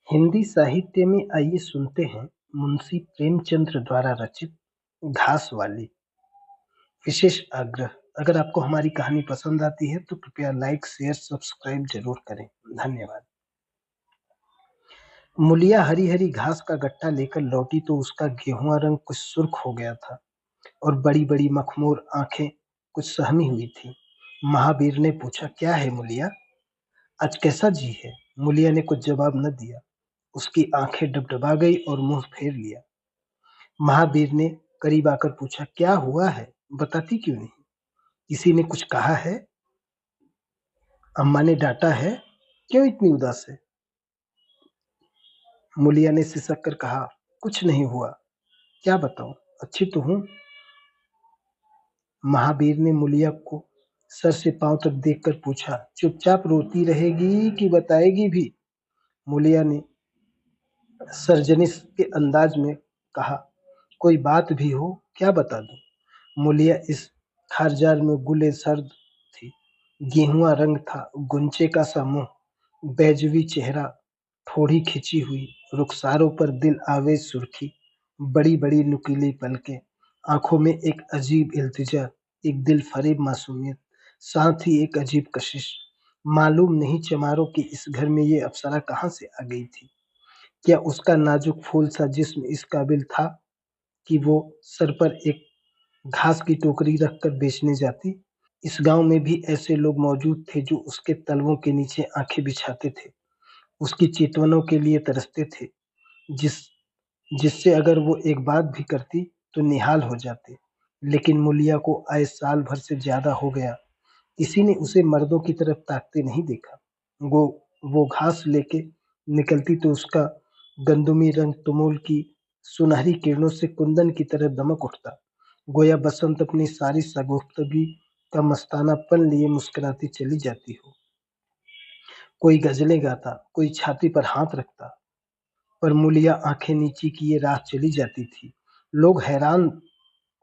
हिंदी साहित्य में आइए सुनते हैं मुंशी प्रेमचंद्र द्वारा रचित घास वाली। विशेष आग्रह, अगर आपको हमारी कहानी पसंद आती है तो कृपया लाइक शेयर सब्सक्राइब जरूर करें। धन्यवाद। मुलिया हरी हरी घास का गट्टा लेकर लौटी तो उसका गेहुआ रंग कुछ सुर्ख हो गया था और बड़ी बड़ी मखमूर आंखें कुछ सहमी हुई थी। महावीर ने पूछा, क्या है मुलिया, आज कैसा जी है? मुलिया ने कुछ जवाब न दिया। उसकी आंखें डबडबा गई और मुंह फेर लिया। महावीर ने करीब आकर पूछा, क्या हुआ है, बताती क्यों नहीं? किसी ने कुछ कहा है? अम्मा ने डांटा है? क्यों इतनी उदास है? मुलिया ने सिसक कर कहा, कुछ नहीं हुआ। क्या बताऊं, अच्छी तो हूं। महावीर ने मुलिया को सर से पांव तक देखकर पूछा, चुपचाप रोती रहेगी कि बताएगी भी? मुलिया ने सर्जनिस के अंदाज में कहा, कोई बात भी हो, क्या बता दूं? मुलिया इस खारजार में गुले सर्द थी। गेहुआ रंग था, गुंचे का सा मुंह, बैजवी चेहरा, ठोड़ी खिंची हुई, रुखसारों पर दिल आवेज सुर्खी, बड़ी बड़ी नुकीली पलकें, आंखों में एक अजीब इल्तिजा, एक दिल फरेब मासूमियत, साथ ही एक अजीब कशिश। मालूम नहीं चमारों के इस घर में ये अप्सरा कहाँ से आ गई थी। क्या उसका नाजुक फूल सा जिस्म इस काबिल था कि वो सर पर एक घास की टोकरी रखकर बेचने जाती? इस गांव में भी ऐसे लोग मौजूद थे जो उसके तलवों के नीचे आंखें बिछाते थे, उसकी चितवनों के लिए तरसते थे, जिस जिससे अगर वो एक बात भी करती तो निहाल हो जाते। लेकिन मुलिया को आए साल भर से ज्यादा हो गया, किसी ने उसे मर्दों की तरफ ताकते नहीं देखा। वो वो घास लेके निकलती तो उसका गंदुमी रंग तुमुल की सुनहरी किरणों से कुंदन की तरह दमक उठता, गोया बसंत अपनी सारी सगुफ्तगी का मस्तानापन लिए मुस्कुराती चली जाती हो। कोई गजलें गाता, कोई छाती पर हाथ रखता, पर मुलिया आंखें नीची किए राह चली जाती थी। लोग हैरान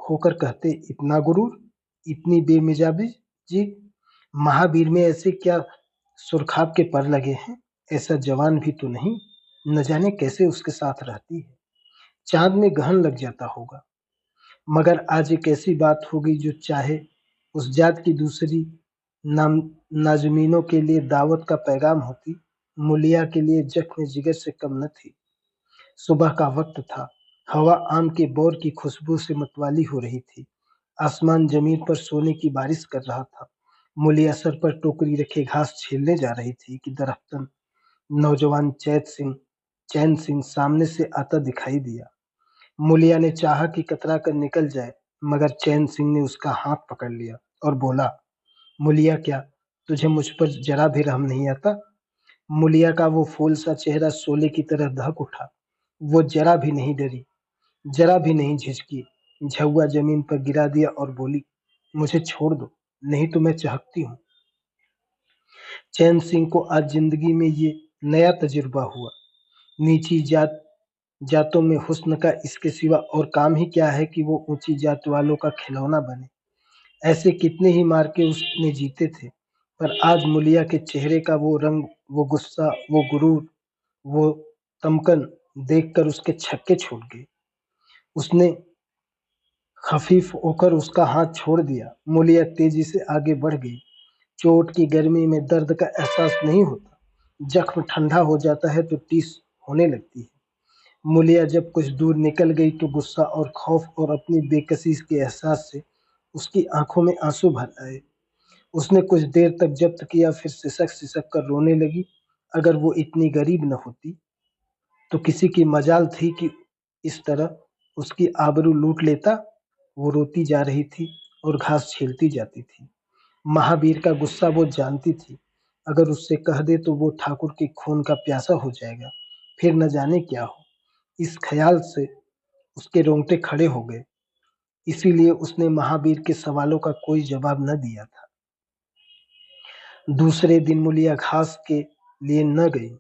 होकर कहते, इतना गुरूर, इतनी बेमिजाजी जी, महावीर में ऐसे क्या सुरखाब के पर लगे हैं? ऐसा जवान भी तो नहीं, न जाने कैसे उसके साथ रहती है। चांद में गहन लग जाता होगा। मगर आज एक ऐसी बात हो गई जो चाहे उस जात की दूसरी नाम नाज़मीनों के लिए दावत का पैगाम होती, मुलिया के लिए जख्म जिगर से कम न थी। सुबह का वक्त था। हवा आम के बौर की खुशबू से मतवाली हो रही थी। आसमान जमीन पर सोने की बारिश कर रहा था। मुलिया सर पर टोकरी रखे घास छीलने जा रही थी कि दरअसल नौजवान चैन सिंह सामने से आता दिखाई दिया। मुलिया ने चाहा कि कतरा कर निकल जाए, मगर चैन सिंह ने उसका हाथ पकड़ लिया और बोला, मुलिया, क्या तुझे मुझ पर जरा भी रहम नहीं आता? मुलिया का वो फूल सा चेहरा शोले की तरह दहक उठा। वो जरा भी नहीं डरी, जरा भी नहीं झिझकी। झुआ जमीन पर गिरा दिया और बोली, मुझे छोड़ दो, नहीं तो मैं चहकती हूँ। चैन सिंह को आज जिंदगी में ये नया तजुर्बा हुआ। नीची जातों में हुस्न का इसके सिवा और काम ही क्या है कि वो ऊंची जात वालों का खिलौना बने। ऐसे कितने ही मार्के उसने जीते थे, पर आज मुलिया के चेहरे का वो रंग, वो गुस्सा, वो गुरूर, वो तमकन देखकर उसके छक्के छूट गए। उसने खफीफ होकर उसका हाथ छोड़ दिया। मुलिया तेजी से आगे बढ़ गई। चोट की गर्मी में दर्द का एहसास नहीं होता, जख्म ठंडा हो जाता है तो टीस होने लगती है। मुलिया जब कुछ दूर निकल गई तो गुस्सा और खौफ और अपनी बेकसी के एहसास से उसकी आंखों में आंसू भर आए। उसने कुछ देर तक जब्त किया, फिर सिसक सिसक कर रोने लगी। अगर वो इतनी गरीब न होती तो किसी की मजाल थी कि इस तरह उसकी आबरू लूट लेता। वो रोती जा रही थी और घास छीलती जाती थी। महावीर का गुस्सा वो जानती थी। अगर उससे कह दे तो वो ठाकुर के खून का प्यासा हो जाएगा, फिर न जाने क्या हो। इस ख्याल से उसके रोंगटे खड़े हो गए। इसीलिए उसने महावीर के सवालों का कोई जवाब न दिया था। दूसरे दिन मुलिया घास के लिए न गई।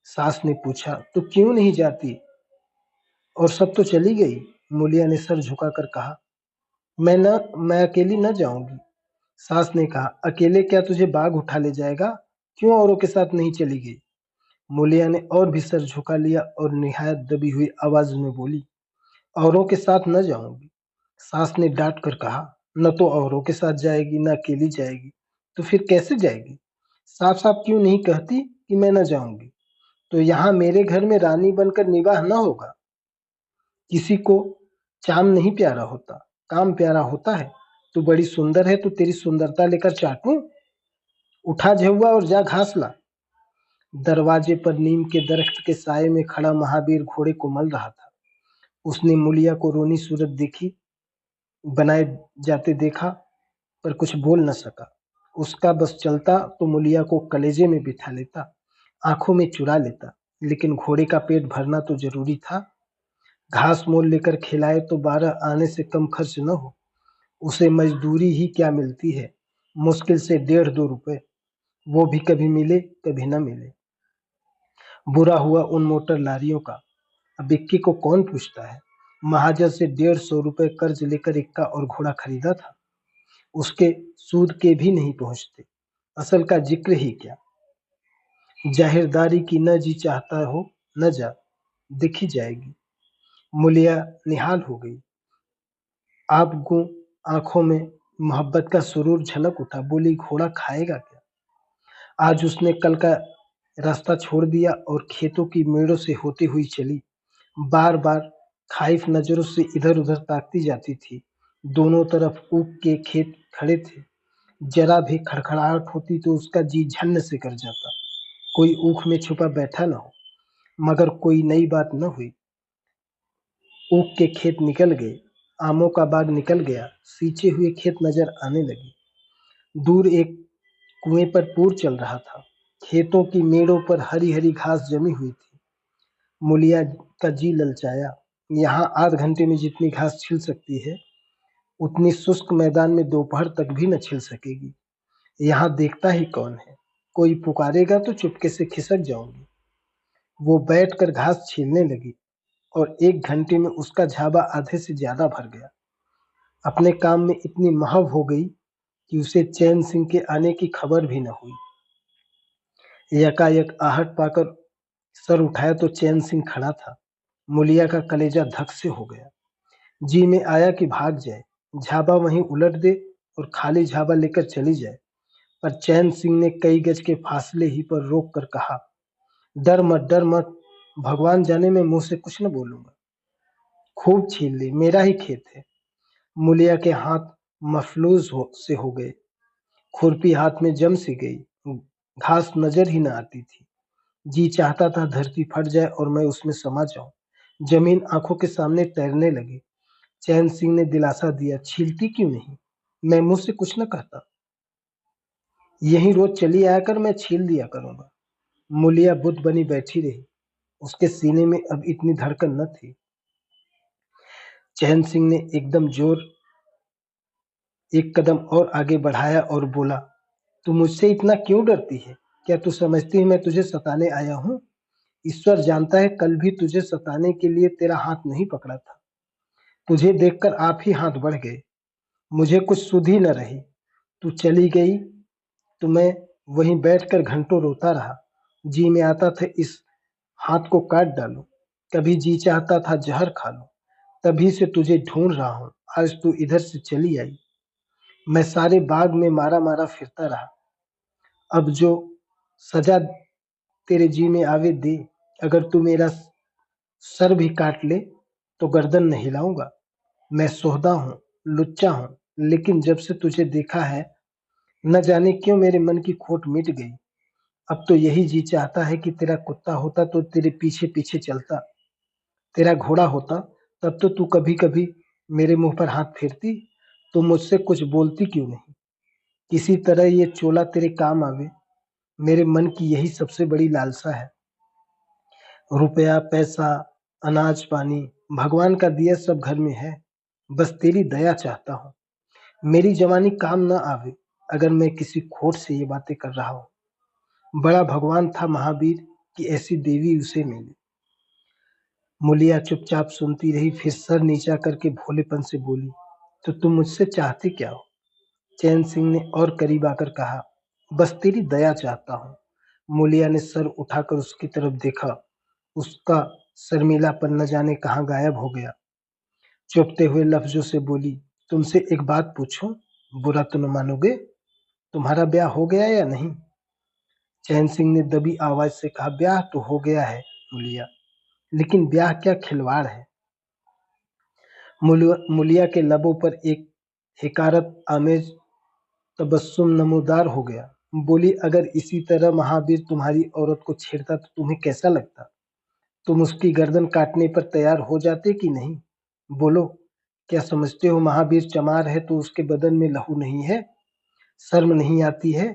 सास ने पूछा, तो क्यों नहीं जाती? और सब तो चली गई। मुलिया ने सर झुकाकर कहा, मैं अकेली न जाऊंगी। सास ने कहा, अकेले क्या तुझे बाघ उठा ले जाएगा? क्यों औरों के साथ नहीं चली गई? मूलिया ने और भी सर झुका लिया और निहायत दबी हुई आवाज में बोली, औरों के साथ न जाऊंगी। सास ने डांट कर कहा, न तो औरों के साथ जाएगी न अकेली जाएगी, तो फिर कैसे जाएगी? साफ साफ क्यों नहीं कहती कि मैं न जाऊंगी? तो यहाँ मेरे घर में रानी बनकर निवाह न होगा। किसी को चाम नहीं प्यारा होता, काम प्यारा होता है। तू बड़ी सुंदर है तो तेरी सुंदरता लेकर चाटूं? उठा झुआ और जा घास ला। दरवाजे पर नीम के दरख्त के साए में खड़ा महावीर घोड़े को मल रहा था। उसने मूलिया को रोनी सूरत देखी, बनाए जाते देखा, पर कुछ बोल न सका। उसका बस चलता तो मूलिया को कलेजे में बिठा लेता, आंखों में चुरा लेता, लेकिन घोड़े का पेट भरना तो जरूरी था। घास मोल लेकर खिलाए तो 12 आने से कम खर्च न हो। उसे मजदूरी ही क्या मिलती है, मुश्किल से 1.5-2 रुपए, वो भी कभी मिले कभी न मिले। बुरा हुआ उन मोटर लारियों का। अब इक्की को कौन पूछता है? महाजन से 150 रुपए कर्ज लेकर इक्का और घोड़ा खरीदा था। उसके सूद के भी नहीं पहुंचते। असल का जिक्र ही क्या। जाहिरदारी की न जी चाहता हो न जा, दिखी जाएगी। मूलिया निहाल हो गई। आप गो आंखों में मोहब्बत का सुरूर झलक उठा। बोली, घोड़ा खाएगा क्या? आज उसने कल का रास्ता छोड़ दिया और खेतों की मेड़ों से होती हुई चली। बार बार खाइफ नजरों से इधर उधर ताकती जाती थी। दोनों तरफ ऊख के खेत खड़े थे। जरा भी खड़खड़ाहट होती तो उसका जी झन्न से कर जाता। कोई ऊख में छुपा बैठा न हो। मगर कोई नई बात न हुई। ऊख के खेत निकल गए, आमों का बाग निकल गया, सींचे हुए खेत नजर आने लगे। दूर एक कुएं पर पूर चल रहा था। खेतों की मेड़ों पर हरी हरी घास जमी हुई थी। मूलिया का जी ललचाया। यहाँ आध घंटे में जितनी घास छिल सकती है, उतनी शुष्क मैदान में दोपहर तक भी न छिल सकेगी। यहाँ देखता ही कौन है? कोई पुकारेगा तो चुपके से खिसक जाऊंगी। वो बैठकर घास छीलने लगी और 1 घंटे में उसका झाबा आधे से ज्यादा भर गया। अपने काम में इतनी महव हो गई कि उसे चैन सिंह के आने की खबर भी न हुई। यकायक आहट पाकर सर उठाया तो चैन सिंह खड़ा था। मूलिया का कलेजा धक से हो गया। जी में आया कि भाग जाए, झाबा वहीं उलट दे और खाली झाबा लेकर चली जाए। पर चैन सिंह ने कई गज के फासले ही पर रोक कर कहा, डर मत, भगवान जाने मैं मुंह से कुछ न बोलूंगा। खूब छीन ले, मेरा ही खेत है। मूलिया के हाथ से हो गए। खुरपी हाथ में जम सी गई। घास नजर ही न आती थी। जी चाहता था धरती फट जाए और मैं उसमें समा जाऊं। जमीन आंखों के सामने तैरने लगी। चैन सिंह ने दिलासा दिया, छीलती क्यों नहीं? मैं मुंह से कुछ न कहता। यही रोज चली आया कर, मैं छील दिया करूंगा। मूलिया बुत बनी बैठी रही। उसके सीने में अब इतनी धड़कन न थी। चैन सिंह ने एकदम जोर एक कदम और आगे बढ़ाया और बोला, तू मुझसे इतना क्यों डरती है? क्या तू समझती है मैं तुझे सताने आया हूँ? ईश्वर जानता है कल भी तुझे सताने के लिए तेरा हाथ नहीं पकड़ा था। तुझे देखकर आप ही हाथ बढ़ गए। मुझे कुछ सुध ही न रही। तू चली गई तो मैं वहीं बैठकर घंटों रोता रहा। जी में आता था इस हाथ को काट डालूं। कभी जी चाहता था जहर खा लूं। तभी से तुझे ढूंढ रहा हूं। आज तू इधर से चली आई। मैं सारे बाग में मारा मारा फिरता रहा। अब जो सजा तेरे जी में आवे दे। अगर तू मेरा सर भी काट ले तो गर्दन न हिलाऊंगा। मैं सोहदा हूँ, लुच्चा हूँ, लेकिन जब से तुझे देखा है, न जाने क्यों मेरे मन की खोट मिट गई। अब तो यही जी चाहता है कि तेरा कुत्ता होता तो तेरे पीछे पीछे चलता। तेरा घोड़ा होता तब तो तू कभी कभी मेरे मुंह पर हाथ फेरती। तो मुझसे कुछ बोलती क्यों नहीं? किसी तरह ये चोला तेरे काम आवे। मेरे मन की यही सबसे बड़ी लालसा है। रुपया पैसा, अनाज पानी, भगवान का दिया सब घर में है। बस तेरी दया चाहता हूँ। मेरी जवानी काम न आवे अगर मैं किसी खोट से ये बातें कर रहा हूँ। बड़ा भगवान था महावीर कि ऐसी देवी उसे मिली। मूलिया चुपचाप सुनती रही, फिर सर नीचा करके भोलेपन से बोली, तो तुम मुझसे चाहते क्या हो? चैन सिंह ने और करीब आकर कहा, बस तेरी दया चाहता हूँ। मूलिया ने सर उठाकर उसकी तरफ देखा। उसका शर्मीलापन न जाने कहाँ गायब हो गया। चौंकते हुए लफ्जों से बोली, तुमसे एक बात पूछूं? बुरा तो न मानोगे? तुम्हारा ब्याह हो गया या नहीं? चैन सिंह ने दबी आवाज से कहा, ब्याह तो हो गया है मूलिया, लेकिन ब्याह क्या खिलवाड़ है। मूलिया के लबों पर एक हिकारत आमेज तबस्सुम नमूदार हो गया। बोली, अगर इसी तरह महावीर तुम्हारी औरत को छेड़ता तो तुम्हें कैसा लगता? तुम उसकी गर्दन काटने पर तैयार हो जाते कि नहीं? बोलो, क्या समझते हो महावीर चमार है तो उसके बदन में लहू नहीं है? शर्म नहीं आती है?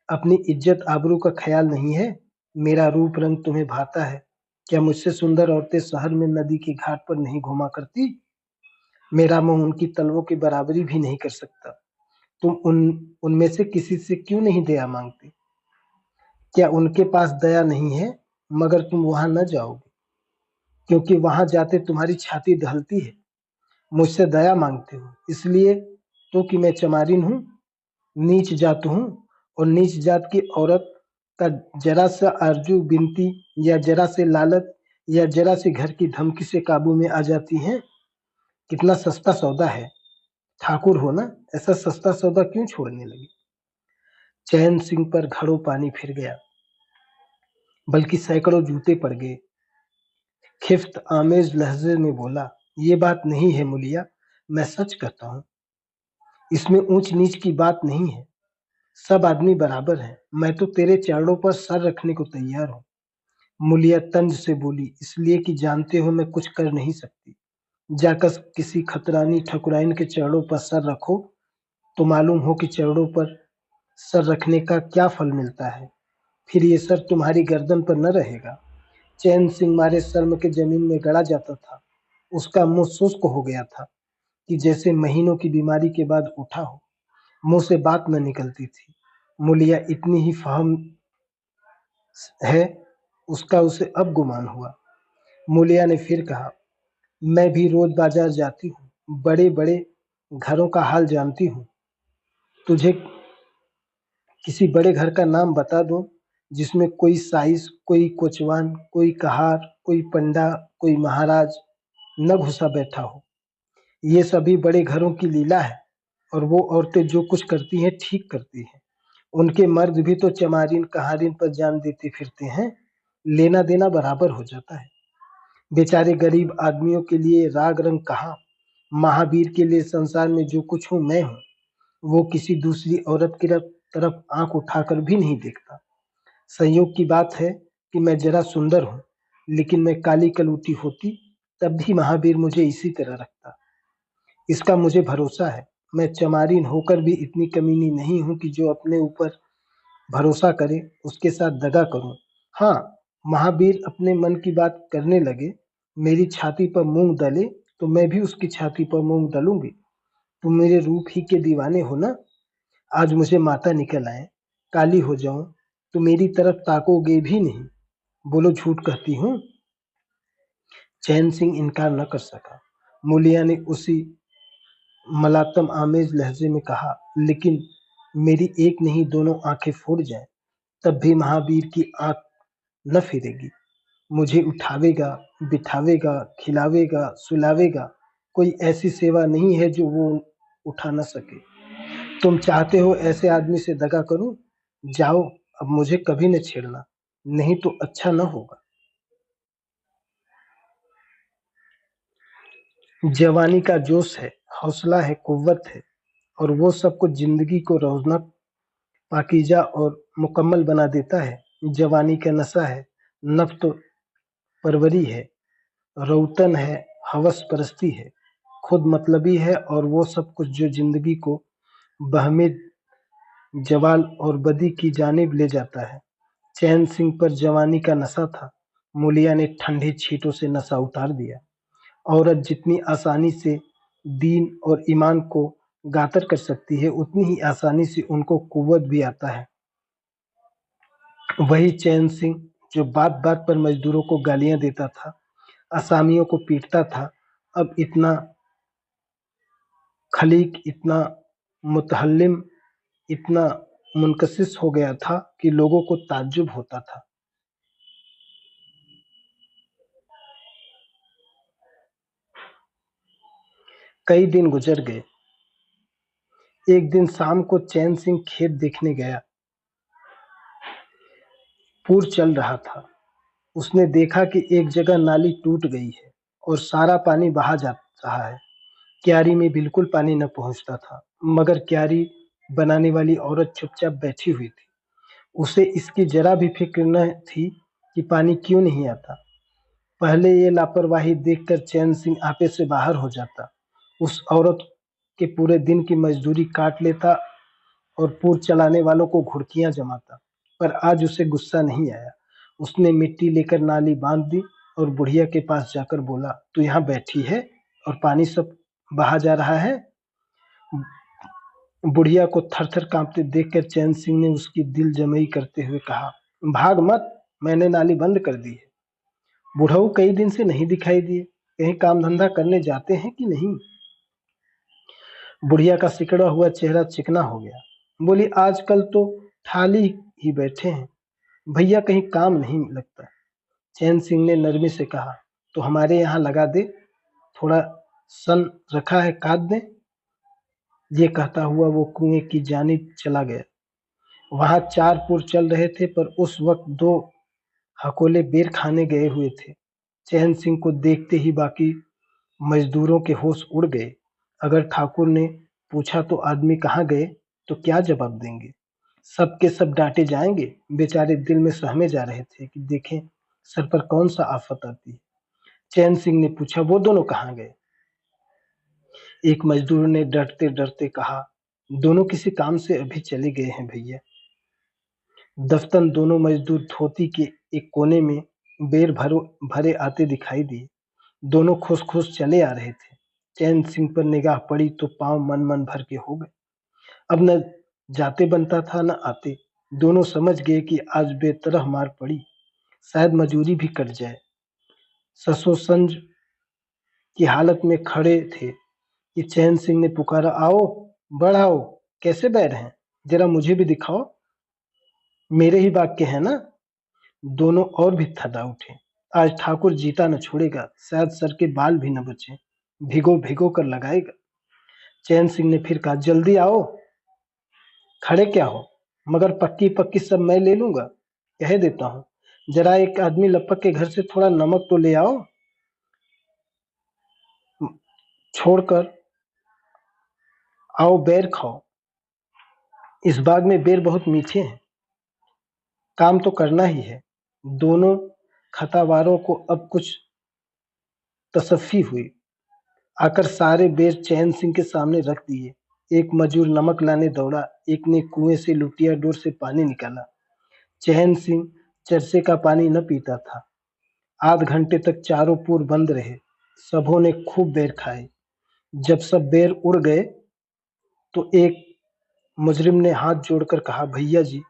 अपनी इज्जत आबरू का ख्याल नहीं है? मेरा रूप रंग तुम्हें भाता है? क्या मुझसे सुंदर औरतें शहर में नदी के घाट पर नहीं घुमा करती? मेरा मुंह उनकी तलवों की बराबरी भी नहीं कर सकता। तुम उनमें से किसी से क्यों नहीं दया मांगते? क्या उनके पास दया नहीं है? मगर तुम वहां न जाओगे, क्योंकि वहां जाते तुम्हारी छाती ढलती है। मुझसे दया मांगते हो इसलिए तो कि मैं चमारिन हूँ, नीच जात हूँ, और नीच जात की औरत का जरा सा आरजू बिनती या जरा से लालच या जरा सी घर की धमकी से काबू में आ जाती हैं। कितना सस्ता सौदा है। ठाकुर हो ना, ऐसा सस्ता सौदा क्यों छोड़ने लगे? चैन सिंह पर घड़ों पानी फिर गया, बल्कि सैकड़ों जूते पड़ गए। खिफ्त आमेज लहजे में बोला, ये बात नहीं है मुलिया, मैं सच कहता हूँ। इसमें ऊंच नीच की बात नहीं है। सब आदमी बराबर है। मैं तो तेरे चरणों पर सर रखने को तैयार हूँ। मुलिया तंज से बोली, इसलिए कि जानते हो मैं कुछ कर नहीं सकती। जाकर किसी खतरानी ठकुराइन के चरणों पर सर रखो तो मालूम हो कि चरणों पर सर रखने का क्या फल मिलता है। फिर ये सर तुम्हारी गर्दन पर न रहेगा। चैन सिंह मारे शर्म के जमीन में गड़ा जाता था। उसका मुंह शुष्क हो गया था कि जैसे महीनों की बीमारी के बाद उठा हो। मुंह से बात न निकलती थी। मूलिया इतनी ही फहम है उसका उसे अब गुमान हुआ। मूलिया ने फिर कहा, मैं भी रोज बाजार जाती हूँ, बड़े बड़े घरों का हाल जानती हूँ। तुझे किसी बड़े घर का नाम बता दूं जिसमें कोई साइस, कोई कोचवान, कोई कहार, कोई पंडा, कोई महाराज न घुसा बैठा हो। ये सभी बड़े घरों की लीला है, और वो औरतें जो कुछ करती हैं ठीक करती हैं। उनके मर्द भी तो चमारिन कहारिन पर जान देते फिरते हैं। लेना देना बराबर हो जाता है। बेचारे गरीब आदमियों के लिए राग रंग कहाँ। महावीर के लिए संसार में जो कुछ हूँ मैं हूँ। वो किसी दूसरी औरत की तरफ आंख उठाकर भी नहीं देखता। संयोग की बात है कि मैं जरा सुंदर हूँ, लेकिन मैं काली कलूटी होती तब भी महावीर मुझे इसी तरह रखता। इसका मुझे भरोसा है। मैं चमारिन होकर भी इतनी कमीनी नहीं हूँ कि जो अपने ऊपर भरोसा करे उसके साथ दगा करूं। हाँ, महावीर अपने मन की बात करने लगे, मेरी छाती पर मूंग दले तो मैं भी उसकी छाती पर मूंग दलूंगी। तुम मेरे रूप ही के दीवाने हो ना? आज मुझे माता निकल आए, काली हो जाऊं तो मेरी तरफ ताकोगे भी नहीं। बोलो, झूठ कहती हूँ? चैन सिंह इनकार न कर सका। मूलिया ने उसी मलातम आमेज लहजे में कहा, लेकिन मेरी एक नहीं दोनों आंखें फूट जाएं तब भी महावीर की आंख न फिरेगी। मुझे उठावेगा, बिठावेगा, खिलावेगा, सुलावेगा। कोई ऐसी सेवा नहीं है जो वो उठा न सके। तुम चाहते हो ऐसे आदमी से दगा करूं? जाओ, अब मुझे कभी न छेड़ना, नहीं तो अच्छा न होगा। जवानी का जोश है, हौसला है, कुव्वत है, और वो सब कुछ जिंदगी को रौनक, पाकीज़ा और मुकम्मल बना देता है। जवानी का नशा है, नफ्त परवरी है, रौतन है, हवस परस्ती है, खुद मतलबी है, और वो सब कुछ जो जिंदगी को बहमे जवाल और बदी की जानिब ले जाता है। चैन सिंह पर जवानी का नशा था। मूलिया ने ठंडी छींटों से नशा उतार दिया। औरत जितनी आसानी से दीन और ईमान को गातर कर सकती है, उतनी ही आसानी से उनको कुव्वत भी आता है। वही चैन सिंह जो बात बात पर मजदूरों को गालियां देता था, असामियों को पीटता था, अब इतना खलीक, इतना मुतहल्लिम, इतना मुनकशिस हो गया था कि लोगों को ताज्जुब होता था। कई दिन गुजर गए। एक दिन शाम को चैन सिंह खेत देखने गया। पूर चल रहा था। उसने देखा कि एक जगह नाली टूट गई है और सारा पानी बहा जा रहा है। क्यारी में बिल्कुल पानी न पहुंचता था, मगर क्यारी बनाने वाली औरत चुपचाप बैठी हुई थी। उसे इसकी जरा भी फिक्र न थी कि पानी क्यों नहीं आता। पहले ये लापरवाही देखकर चैन सिंह आपे से बाहर हो जाता। उस औरत के पूरे दिन की मजदूरी काट लेता और पूर चलाने वालों को घुड़कियां जमाता। पर आज उसे गुस्सा नहीं आया। उसने मिट्टी लेकर नाली बांध दी और बुढ़िया के पास जाकर बोला, तू यहाँ बैठी है और पानी सब बहा जा रहा है। बुढ़िया को थर थर कांपते देखकर चैन सिंह ने उसकी दिल जमई करते हुए कहा, भाग मत, मैंने नाली बंद कर दी है। बुढ़ऊ कई दिन से नहीं दिखाई दिए, कहीं काम धंधा करने जाते हैं कि नहीं। बुढ़िया का सिकड़ा हुआ चेहरा चिकना हो गया। बोली, आजकल तो थाली ही बैठे हैं, भैया कहीं काम नहीं लगता। चैन सिंह ने नरमी से कहा, तो हमारे यहाँ लगा दे, थोड़ा सन रखा है, काट दे। ये कहता हुआ वो कुएं की जानिब चला गया। वहां 4 पुर चल रहे थे, पर उस वक्त 2 हकोले बेर खाने गए हुए थे। चैन सिंह को देखते ही बाकी मजदूरों के होश उड़ गए। अगर ठाकुर ने पूछा तो आदमी कहाँ गए, तो क्या जवाब देंगे। सब के सब डांटे जाएंगे। बेचारे दिल में सहमे जा रहे थे कि देखें सर पर कौन सा आफत आती है। चैन सिंह ने पूछा, वो दोनों कहाँ गए। एक मजदूर ने डरते डरते कहा, दोनों किसी काम से अभी चले गए हैं भैया। दफ्तन दोनों मजदूर धोती के एक कोने में बेर भरे आते दिखाई दिए। दोनों खुश खुश चले आ रहे थे। चैन सिंह पर निगाह पड़ी तो पांव मन मन भर के हो गए। अब न जाते बनता था न आते। दोनों समझ गए कि आज बेतरह मार पड़ी, शायद मजूरी भी कट जाए। ससोसंज की हालत में खड़े थे कि चैन सिंह ने पुकारा, आओ बढ़ाओ, कैसे बैर हैं, जरा मुझे भी दिखाओ, मेरे ही बाग के हैं ना। दोनों और भी थर्रा उठे। आज ठाकुर जीता न छोड़ेगा, शायद सर के बाल भी न बचे, भिगो भिगो कर लगाएगा। चैन सिंह ने फिर कहा, जल्दी आओ, खड़े क्या हो, मगर पक्की पक्की सब मैं ले लूंगा, कह देता हूँ। जरा एक आदमी लपक के घर से थोड़ा नमक तो ले आओ, छोड़कर आओ बेर खाओ। इस बाग में बेर बहुत मीठे हैं, काम तो करना ही है। दोनों खतावारों को अब कुछ तसफ्फी हुई। आकर सारे बेर चैन सिंह के सामने रख दिए। एक मजूर नमक लाने दौड़ा, एक ने कुएं से लुटिया डोर से पानी निकाला। चैन सिंह चरसे का पानी न पीता था। आध घंटे तक चारों पुर बंद रहे। सबों ने खूब बेर खाए। जब सब बेर उड़ गए तो एक मुजरिम ने हाथ जोड़कर कहा, भैया जी,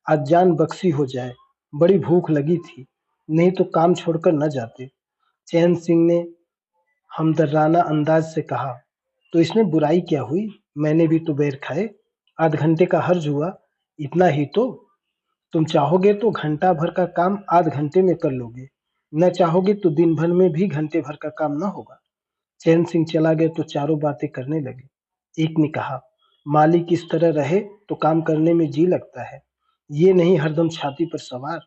आज जान बख्शी हो जाए, बड़ी भूख लगी थी, नहीं तो काम छोड़कर न जाते। चैन सिंह ने हमदर्दाना अंदाज से कहा, तो इसमें बुराई क्या हुई, मैंने भी तो बेर खाए, आध घंटे का हर्ज हुआ, इतना ही तो। तुम चाहोगे तो घंटा भर का काम आध घंटे में कर लोगे, न चाहोगे तो दिन भर में भी घंटे भर का काम न होगा। चैन सिंह चला गया तो चारों बातें करने लगे। एक ने कहा, मालिक इस तरह रहे तो काम करने में जी लगता है, ये नहीं हरदम छाती पर सवार।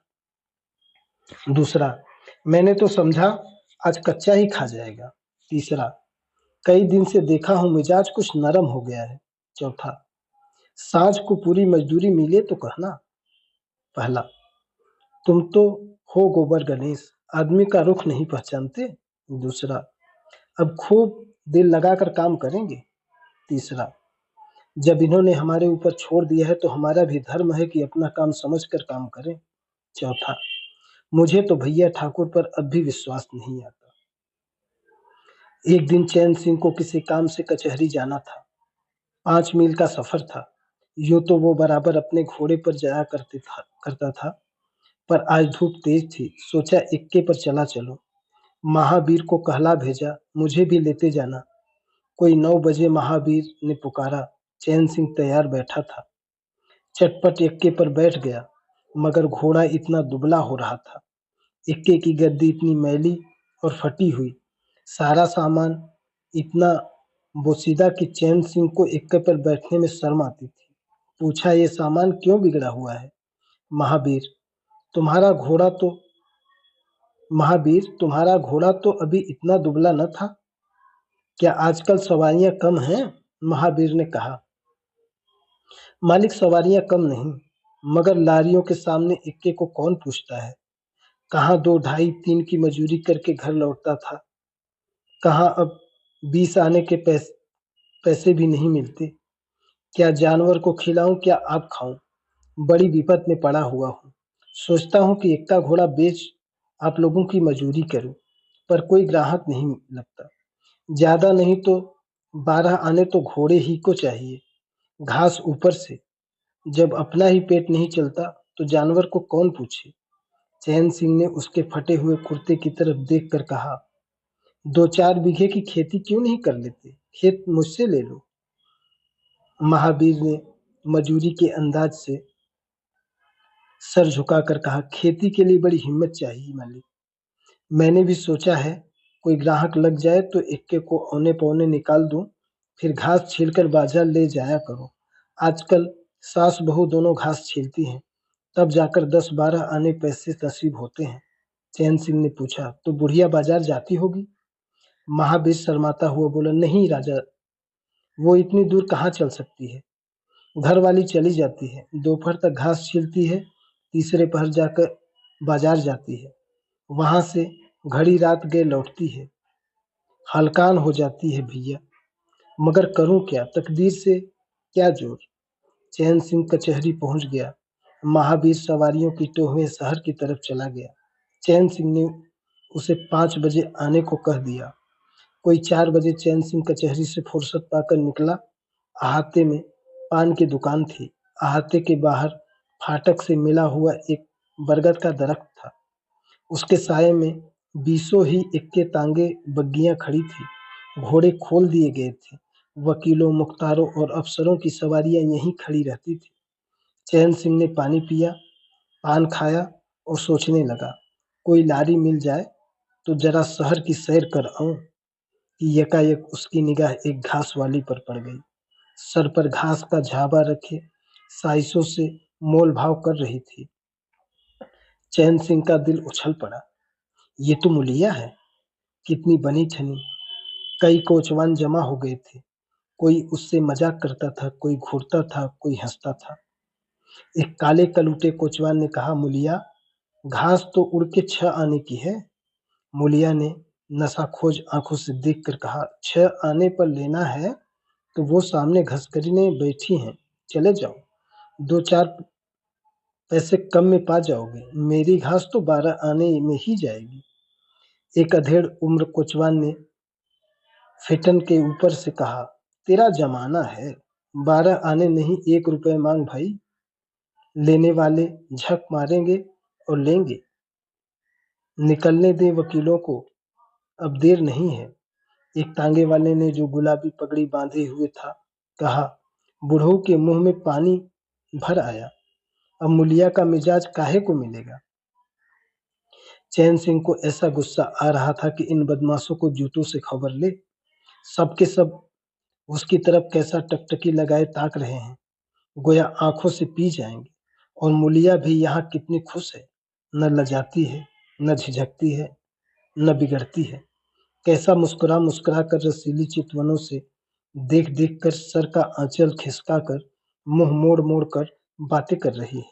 दूसरा, मैंने तो समझा आज कच्चा ही खा जाएगा। तीसरा, कई दिन से देखा हूं मिजाज कुछ नरम हो गया है। चौथा, सांझ को पूरी मजदूरी मिले तो कहना। पहला, तुम तो हो गोबर गणेश, आदमी का रुख नहीं पहचानते। दूसरा, अब खूब दिल लगाकर काम करेंगे। तीसरा, जब इन्होंने हमारे ऊपर छोड़ दिया है तो हमारा भी धर्म है कि अपना काम समझकर काम करें। चौथा, मुझे तो भैया ठाकुर पर अब भी विश्वास नहीं आता। एक दिन चैन सिंह को किसी काम से कचहरी जाना था। 5 मील का सफर था। यूं तो वो बराबर अपने घोड़े पर जाया करता था, पर आज धूप तेज थी, सोचा इक्के पर चला चलो। महावीर को कहला भेजा, मुझे भी लेते जाना। कोई 9 बजे महावीर ने पुकारा। चैन सिंह तैयार बैठा था। चटपट इक्के पर बैठ गया, मगर घोड़ा इतना दुबला हो रहा था, इक्के की गद्दी इतनी मैली और फटी हुई, सारा सामान इतना बोसीदा कि चैन सिंह को इक्के पर बैठने में शर्म आती थी। पूछा, ये सामान क्यों बिगड़ा हुआ है? महावीर, तुम्हारा घोड़ा तो तुम्हारा घोड़ा तो अभी इतना दुबला न था। क्या आजकल सवारियां कम हैं? महावीर ने कहा। मालिक, सवारियां कम नहीं, मगर लारियों के सामने इक्के को कौन पूछता है? कहाँ 2 ढाई 3 की मजूरी करके घर लौटता था, कहाँ अब 20 आने के पैसे भी नहीं मिलते। क्या जानवर को खिलाऊं, क्या आप खाऊं? बड़ी विपत में पड़ा हुआ हूँ। सोचता हूँ कि इक्का घोड़ा बेच आप लोगों की मजूरी करूं, पर कोई ग्राहक नहीं लगता। ज्यादा नहीं तो 12 आने तो घोड़े ही को चाहिए, घास ऊपर से। जब अपना ही पेट नहीं चलता तो जानवर को कौन पूछे? चैन सिंह ने उसके फटे हुए कुर्ते की तरफ देखकर कहा, 2-4 बीघे की खेती क्यों नहीं कर लेते? खेत मुझसे ले लो। महावीर ने मजूरी के अंदाज से सर झुकाकर कहा, खेती के लिए बड़ी हिम्मत चाहिए मालिक। मैंने भी सोचा है, कोई ग्राहक लग जाए तो इक्के को औने पौने निकाल दूं, फिर घास छीलकर बाजार ले जाया करो। आजकल सास बहू दोनों घास छीलती हैं, तब जाकर 10-12 आने पैसे नसीब होते हैं। चैन सिंह ने पूछा, तो बुढ़िया बाजार जाती होगी? महावीर शर्माता हुआ बोला, नहीं राजा, वो इतनी दूर कहाँ चल सकती है। घर वाली चली जाती है, दोपहर तक घास छीलती है, तीसरे पहर जाकर बाजार जाती है, वहां से घड़ी रात गए लौटती है। हलकान हो जाती है भैया, मगर करूं क्या, तकदीर से क्या जोर। चैन सिंह कचहरी पहुंच गया। महावीर सवारियों की टोह में शहर की तरफ चला गया। चैन सिंह ने उसे 5 बजे आने को कह दिया। कोई 4 बजे चैन सिंह कचहरी से फुर्सत पाकर निकला। अहाते में पान की दुकान थी। अहाते के बाहर फाटक से मिला हुआ एक बरगद का दरख्त था। उसके साये में बीसों ही इक्के तांगे बग्गियां खड़ी थी। घोड़े खोल दिए गए थे। वकीलों, मुख्तारों और अफसरों की सवारियां यहीं खड़ी रहती थी। चैन सिंह ने पानी पिया, पान खाया और सोचने लगा, कोई लारी मिल जाए तो जरा शहर की सैर कर आऊं कि यकायक उसकी निगाह एक घास वाली पर पड़ गई। सर पर घास का झाबा रखे साइसों से मोल भाव कर रही थी। चैन सिंह का दिल उछल पड़ा। ये तो मुलिया है, कितनी बनी ठनी। कई कोचवान जमा हो गए थे। कोई उससे मजाक करता था, कोई घूरता था, कोई हंसता था। एक काले कलूटे कोचवान ने कहा, मुलिया, घास तो उड़ के 6 आने की है। मुलिया ने नशाखोज आंखों से देखकर कहा, 6 आने पर लेना है तो वो सामने घसकरीने बैठी हैं, चले जाओ, 2-4 पैसे कम में पा जाओगे। मेरी घास तो 12 आने में ही जाएगी। एक अधेड़ उम्र कोचवान ने फेटन के ऊपर से कहा, तेरा जमाना है, 12 आने नहीं 1 रुपए मांग भाई। लेने वाले झक मारेंगे और लेंगे। निकलने दे वकीलों को, अब देर नहीं है। एक तांगे वाले ने, जो गुलाबी पगड़ी बांधे हुए था, कहा। बूढ़ों के मुंह में पानी भर आया। अब मुलिया का मिजाज काहे को मिलेगा। चैन सिंह को ऐसा गुस्सा आ रहा था कि इन बदमाशों को जूतों से खबर ले। सब के सब उसकी तरफ कैसा टकटकी लगाए ताक रहे हैं, गोया आंखों से पी जाएंगे। और मुलिया भी यहाँ कितनी खुश है, न लजाती है, न झिझकती है, न बिगड़ती है। कैसा मुस्कुरा मुस्कुरा कर रसीली चितवनों से देख देख कर सर का आंचल खिसका कर मुंह मोड़ मोड़ कर बातें कर रही है।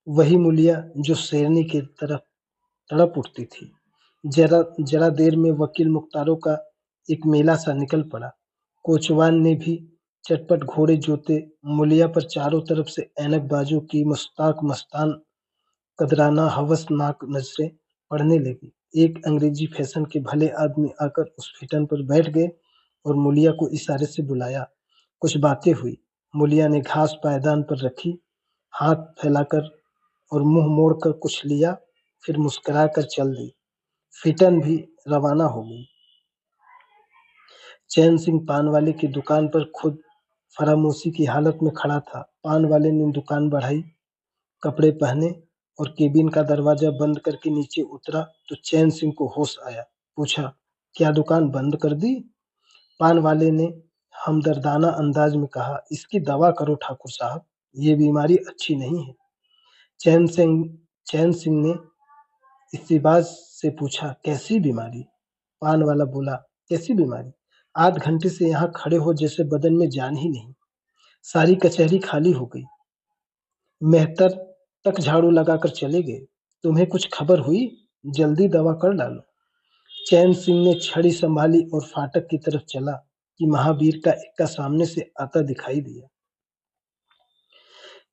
वही मुलिया जो शेरनी की तरफ तड़प उठती थी। जरा जरा देर में वकील मुख्तारों का एक मेला सा निकल पड़ा। कोचवान ने भी चटपट घोड़े जोते। मुलिया पर चारों तरफ से ऐनकबाजों की मुस्ताक मस्तान कदराना हवसनाक नजरें पड़ने लगी। एक अंग्रेजी फैशन के भले आदमी आकर उस फेटन पर बैठ गए और मुलिया को इशारे से बुलाया। कुछ बातें हुई। मुलिया ने घास पायदान पर रखी, हाथ फैलाकर और मुंह मोड़कर कुछ लिया, फिर मुस्कुराकर चल दी। फिटन भी रवाना हो गई। चैन सिंह पान वाले की दुकान पर खुद फरामोशी की हालत में खड़ा था। पान वाले ने दुकान बढ़ाई, कपड़े पहने और केबिन का दरवाजा बंद करके नीचे उतरा तो चैन सिंह को होश आया। पूछा, क्या दुकान बंद कर दी? पान वाले ने हमदर्दाना अंदाज में कहा, इसकी दवा करो ठाकुर साहब, ये बीमारी अच्छी नहीं है। चैन सिंह चैन सिंह ने इस्तीबाज से पूछा, कैसी बीमारी? पान वाला बोला, कैसी बीमारी? आध घंटे से यहाँ खड़े हो जैसे बदन में जान ही नहीं। सारी कचहरी खाली हो गई। मेहतर तक झाड़ू लगाकर चले गए। तुम्हें कुछ खबर हुई? जल्दी दवा कर डालो। चैन सिंह ने छड़ी संभाली और फाटक की तरफ चला कि महावीर का इक्का सामने से आता दिखाई दिया।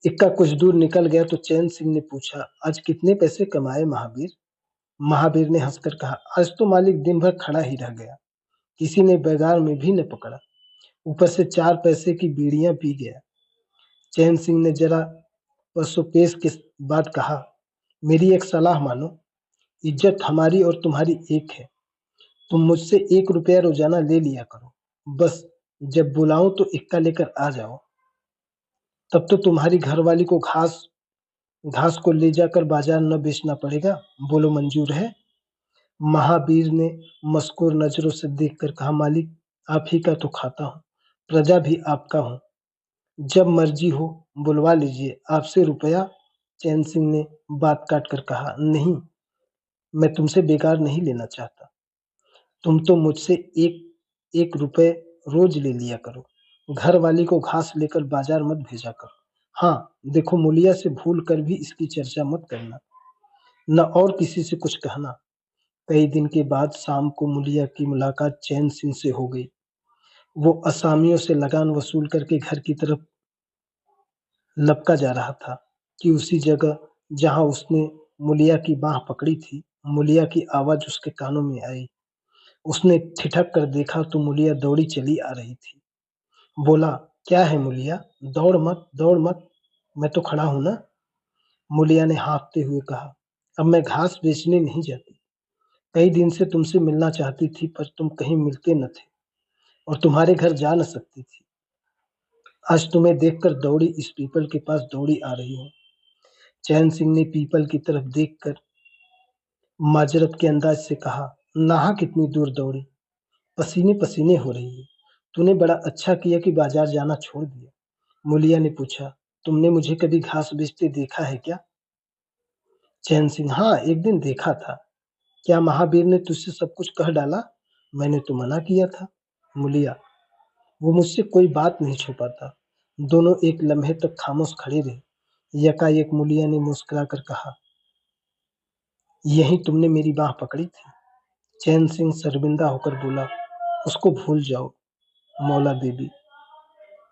इक्का कुछ दूर निकल गया तो चैन सिंह ने पूछा, आज कितने पैसे कमाए महावीर? महावीर ने हंसकर कहा, आज तो मालिक दिन भर खड़ा ही रह गया, किसी ने बाजार में भी न पकड़ा, ऊपर से 4 पैसे की बीड़ियां पी गया। चैन सिंह ने जरा पसोपेश के बाद कहा, मेरी एक सलाह मानो, इज्जत हमारी और तुम्हारी एक है। तुम मुझसे 1 रुपया रोजाना ले लिया करो, बस जब बुलाऊं तो इक्का लेकर आ जाओ। तब तो तुम्हारी घरवाली को घास घास को ले जाकर बाजार न बेचना पड़ेगा। बोलो मंजूर है? महावीर ने मस्कोर नजरों से देखकर कहा, मालिक आप ही का तो खाता हूँ, प्रजा भी आपका हूँ, जब मर्जी हो बुलवा लीजिए। आपसे रुपया? चैन सिंह ने बात काट कर कहा, नहीं, मैं तुमसे बेकार नहीं लेना चाहता। तुम तो मुझसे एक एक रुपए रोज ले लिया करो। घर वाली को घास लेकर बाजार मत भेजा करो। हाँ, देखो मुलिया से भूल कर भी इसकी चर्चा मत करना, न और किसी से कुछ कहना। कई दिन के बाद शाम को मुलिया की मुलाकात चैन सिंह से हो गई। वो असामियों से लगान वसूल करके घर की तरफ लपका जा रहा था कि उसी जगह जहां उसने मुलिया की बांह पकड़ी थी, मुलिया की आवाज उसके कानों में आई। उसने ठिठक कर देखा तो मुलिया दौड़ी चली आ रही थी। बोला, क्या है मुलिया? दौड़ मत, मैं तो खड़ा हूं ना। मुलिया ने हाँफते हुए कहा, अब मैं घास बेचने नहीं जाती। कई दिन से तुमसे मिलना चाहती थी पर तुम कहीं मिलते न थे और तुम्हारे घर जा न सकती थी। आज तुम्हें देखकर दौड़ी इस पीपल के पास दौड़ी आ रही हूँ। चैन सिंह ने पीपल की तरफ देखकर माजरत के अंदाज से कहा, नाहा कितनी दूर दौड़ी, पसीने पसीने हो रही है। तूने बड़ा अच्छा किया कि बाजार जाना छोड़ दिया। मुलिया ने पूछा, तुमने मुझे कभी घास बेचते देखा है क्या? चैन सिंह, हाँ, एक दिन देखा था। क्या महावीर ने तुझसे सब कुछ कह डाला? मैंने तो मना किया था। मुलिया, वो मुझसे कोई बात नहीं छुपाता। दोनों एक लम्हे तक खामोश खड़े रहे। यकायक मुलिया ने मुस्कुराकर कहा, यही तुमने मेरी बाह पकड़ी थी? चैन सिंह शर्मिंदा होकर बोला, उसको भूल जाओ मौला देवी,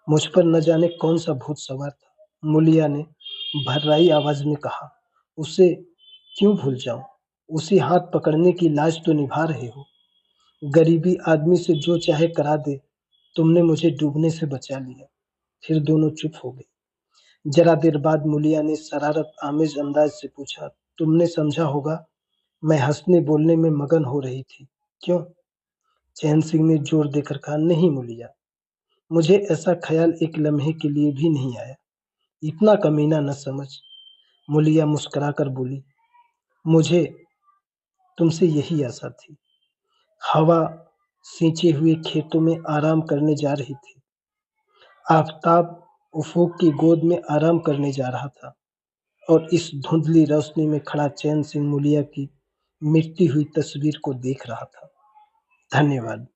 मुझ पर न जाने कौन सा भूत सवार था। मुलिया ने भर्राई आवाज में कहा, उसे क्यों भूल जाऊं? उसी हाथ पकड़ने की लाज तो निभा रहे हो। गरीबी आदमी से जो चाहे करा दे, तुमने मुझे डूबने से बचा लिया। फिर दोनों चुप हो गए। जरा देर बाद मुलिया ने शरारत आमेज अंदाज से पूछा, तुमने समझा होगा मैं हंसने बोलने में मगन हो रही थी, क्यों? चैन सिंह ने जोर देकर कहा, नहीं मुलिया, मुझे ऐसा ख्याल एक लम्हे के लिए भी नहीं आया। इतना कमीना न समझ। मुलिया मुस्कुराकर बोली, मुझे तुमसे यही आशा थी। हवा सींचे हुए खेतों में आराम करने जा रही थी। आफताब उफूक की गोद में आराम करने जा रहा था और इस धुंधली रोशनी में खड़ा चैन सिंह मुलिया की मिटती हुई तस्वीर को देख रहा था। धन्यवाद।